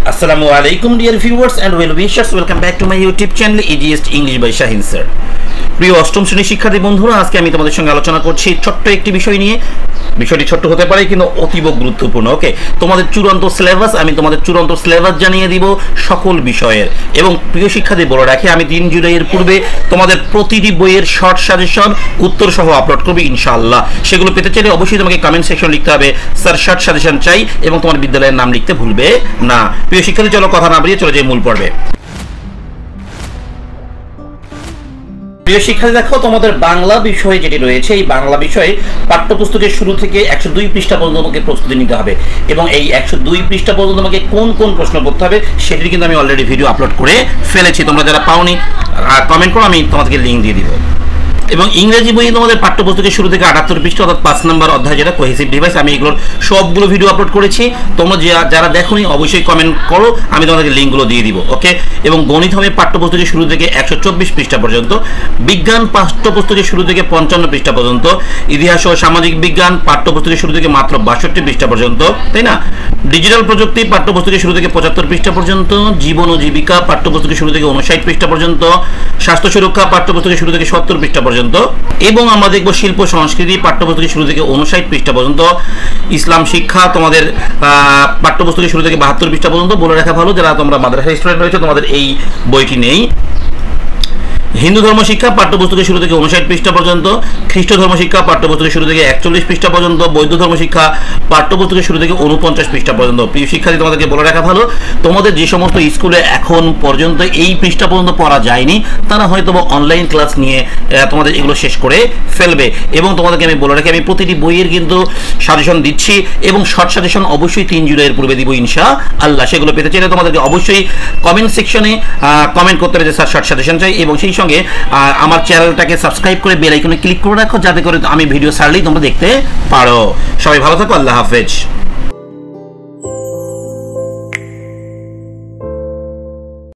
Assalamu alaikum dear viewers and well wishers, welcome back to my YouTube channel Easiest English by Shahin sir. প্রিয় অষ্টম শ্রেণীর শিক্ষার্থী বন্ধুরা, আজকে আমি তোমাদের সঙ্গে আলোচনা করছি ছোট্ট একটি বিষয় নিয়ে। বিষয়টি ছোট্ট হতে পারে কিন্তু অতীব গুরুত্বপূর্ণ। ওকে, তোমাদের চূড়ান্ত সিলেবাস, আমি তোমাদের চূড়ান্ত সিলেবাস জানিয়ে দিব সকল বিষয়ের। এবং প্রিয় শিক্ষার্থী বলে রাখি, আমি 3 জুলাইয়ের পূর্বে তোমাদের প্রতিটি বইয়ের শর্ট সাজেশন উত্তর সহ আপলোড করব ইনশাআল্লাহ। সেগুলো পেতে চাইলে অবশ্যই তোমাকে কমেন্ট সেকশন লিখতে হবে স্যার শর্ট সাজেশন চাই এবং তোমার বিদ্যালয়ের নাম লিখতে ভুলবে না। প্রিয় শিক্ষার্থী, চলো কথা না বাড়িয়ে চলে যাই মূল পর্বে। প্রিয় শিক্ষার্থী, দেখো তোমাদের বাংলা বিষয় যেটি রয়েছে, এই বাংলা বিষয়ে পাঠ্যপুস্তকের শুরু থেকে 102 পৃষ্ঠা পর্যন্ত তোমাকে প্রস্তুতি নিতে হবে। এবং এই 102 পৃষ্ঠা পর্যন্ত তোমাকে কোন কোন প্রশ্ন করতে হবে সেটি কিন্তু আমি অলরেডি ভিডিও আপলোড করে ফেলেছি। তোমরা যারা পাওনি কমেন্ট করো, আমি তোমাদেরকে লিঙ্ক দিয়ে দিব। এবং ইংরেজি বই তোমাদের পাঠ্যপুস্তকের শুরু থেকে 78 পৃষ্ঠা অর্থাৎ 5 নম্বর অধ্যায় যেটা কোহেসিভ ডিভাইস, আমি এগুলোর সবগুলো ভিডিও আপলোড করেছি। তোমরা যারা দেখোনি অবশ্যই কমেন্ট করো, আমি তোমাদেরকে লিঙ্কগুলো দিয়ে দিব। ওকে, এবং গণিত হবে পাঠ্যপুস্তকের শুরু থেকে 124 পৃষ্ঠা পর্যন্ত, বিজ্ঞান পাঠ্যপুস্তকের শুরু থেকে 55 পৃষ্ঠা পর্যন্ত, ইতিহাস ও সামাজিক বিজ্ঞান পাঠ্যপুস্তকের শুরু থেকে মাত্র 62 পৃষ্ঠা পর্যন্ত, তাই না? ডিজিটাল প্রযুক্তি পাঠ্যপুস্তকের শুরু থেকে 75 পৃষ্ঠা পর্যন্ত, জীবন ও জীবিকা পাঠ্যপুস্তকের শুরু থেকে 59 পৃষ্ঠা পর্যন্ত, স্বাস্থ্য সুরক্ষা পাঠ্যপুস্তকের শুরু থেকে 70 পৃষ্ঠা পর্যন্ত, এবং আমরা দেখব শিল্প সংস্কৃতি পাঠ্যপুস্তকের শুরু থেকে 59 পৃষ্ঠা পর্যন্ত, ইসলাম শিক্ষা তোমাদের পাঠ্যপুস্তকের শুরু থেকে 72 পৃষ্ঠা পর্যন্ত। বলে রাখা ভালো, যারা তোমরা মাদ্রাসা স্টুডেন্ট রয়েছে তোমাদের এই বইটি নেই। হিন্দু ধর্ম শিক্ষা পাঠ্যপুস্তকের শুরু থেকে 59 পৃষ্ঠা পর্যন্ত, খ্রিস্ট ধর্ম শিক্ষা পাঠ্যপুস্তকের শুরু থেকে 41 পৃষ্ঠা পর্যন্ত, বৌদ্ধ ধর্ম শিক্ষা পাঠ্যপুস্তকের শুরু থেকে 49 পৃষ্ঠা পর্যন্ত। প্রিয় শিক্ষার্থী, তোমাদেরকে বলে রাখা ভালো, তোমাদের যে সমস্ত স্কুলে এখন পর্যন্ত এই পৃষ্ঠা পর্যন্ত পড়া যায়নি তারা হয়তো অনলাইন ক্লাস নিয়ে তোমাদের এগুলো শেষ করে ফেলবে। এবং তোমাদেরকে আমি বলে রাখি, আমি প্রতিটি বইয়ের কিন্তু সাজেশন দিচ্ছি এবং শর্ট সাজেশন অবশ্যই 3 জুলাইয়ের পূর্বে দিব ইনশাআল্লাহ। সেগুলো পেতে চাইলে তোমাদেরকে অবশ্যই কমেন্ট সেকশনে কমেন্ট করতে হবে যে স্যার শর্ট সাজেশন চাই, এবং সেই সঙ্গে আমার চ্যানেলটাকে সাবস্ক্রাইব করে বেল আইকনে ক্লিক করে রাখো যাতে করে আমি ভিডিও ছাড়লেই তোমরা দেখতে পারো। সবাই ভালো থাকো, আল্লাহ হাফেজ।